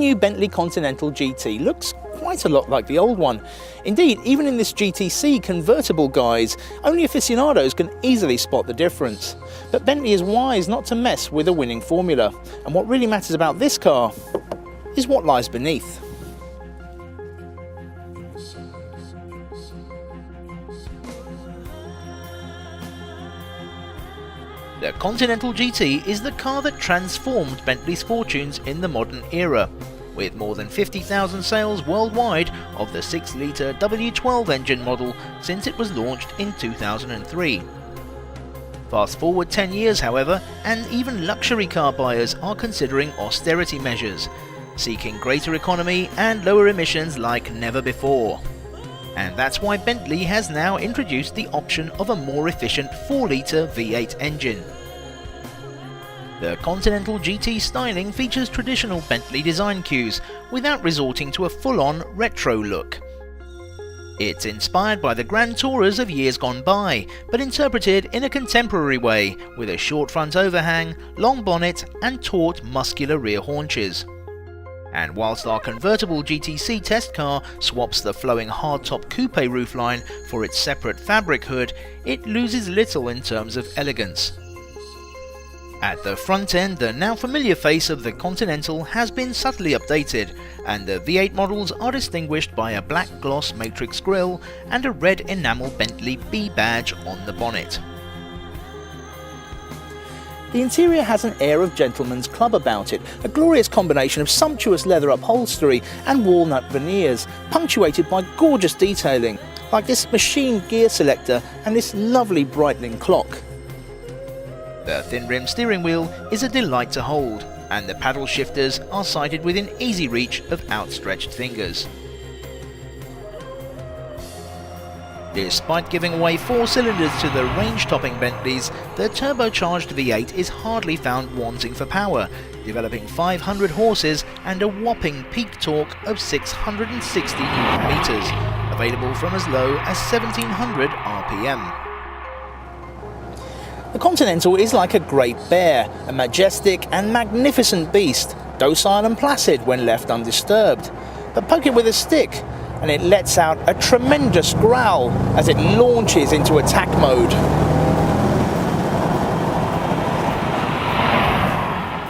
new Bentley Continental GT looks quite a lot like the old one. Indeed, even in this GTC convertible guise, only aficionados can easily spot the difference. But Bentley is wise not to mess with a winning formula, and what really matters about this car is what lies beneath. The Continental GT is the car that transformed Bentley's fortunes in the modern era, with more than 50,000 sales worldwide of the 6-litre W12 engine model since it was launched in 2003. Fast forward 10 years, however, and even luxury car buyers are considering austerity measures, seeking greater economy and lower emissions like never before. And that's why Bentley has now introduced the option of a more efficient 4-litre V8 engine. The Continental GT styling features traditional Bentley design cues without resorting to a full-on retro look. It's inspired by the Grand Tourers of years gone by, but interpreted in a contemporary way with a short front overhang, long bonnet and taut muscular rear haunches. And whilst our convertible GTC test car swaps the flowing hardtop coupe roofline for its separate fabric hood, it loses little in terms of elegance. At the front end, the now familiar face of the Continental has been subtly updated, and the V8 models are distinguished by a black gloss matrix grille and a red enamel Bentley B badge on the bonnet. The interior has an air of gentleman's club about it, a glorious combination of sumptuous leather upholstery and walnut veneers, punctuated by gorgeous detailing, like this machine gear selector and this lovely brightening clock. The thin-rim steering wheel is a delight to hold, and the paddle shifters are sited within easy reach of outstretched fingers. Despite giving away 4 cylinders to the range-topping Bentleys, the turbocharged V8 is hardly found wanting for power, developing 500 horses and a whopping peak torque of 660 Nm, available from as low as 1700 RPM. The Continental is like a great bear, a majestic and magnificent beast, docile and placid when left undisturbed. But poke it with a stick, and it lets out a tremendous growl as it launches into attack mode.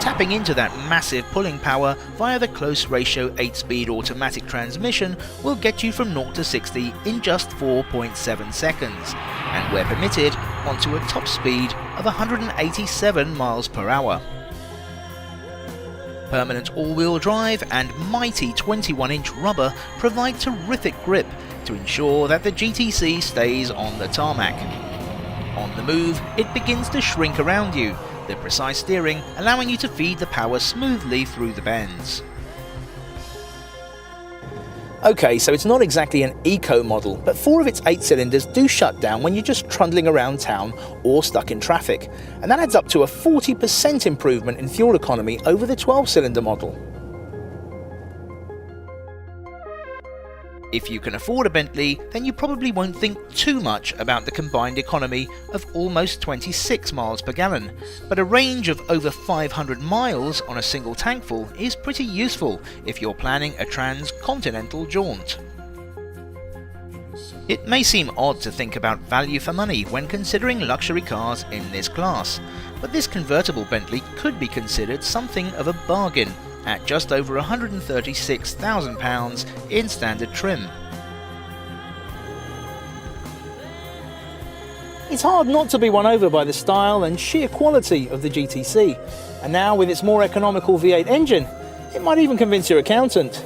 Tapping into that massive pulling power via the close ratio 8-speed automatic transmission will get you from 0 to 60 in just 4.7 seconds, and where permitted, onto a top speed of 187 miles per hour. Permanent all-wheel drive and mighty 21-inch rubber provide terrific grip to ensure that the GTC stays on the tarmac. On the move, it begins to shrink around you, the precise steering allowing you to feed the power smoothly through the bends. Okay, so it's not exactly an eco model, but 4 of its 8 cylinders do shut down when you're just trundling around town or stuck in traffic, and that adds up to a 40% improvement in fuel economy over the 12-cylinder model. If you can afford a Bentley, then you probably won't think too much about the combined economy of almost 26 miles per gallon, but a range of over 500 miles on a single tankful is pretty useful if you're planning a trans-continental jaunt. It may seem odd to think about value for money when considering luxury cars in this class, but this convertible Bentley could be considered something of a bargain at just over £136,000 in standard trim. It's hard not to be won over by the style and sheer quality of the GTC, and now with its more economical V8 engine, it might even convince your accountant.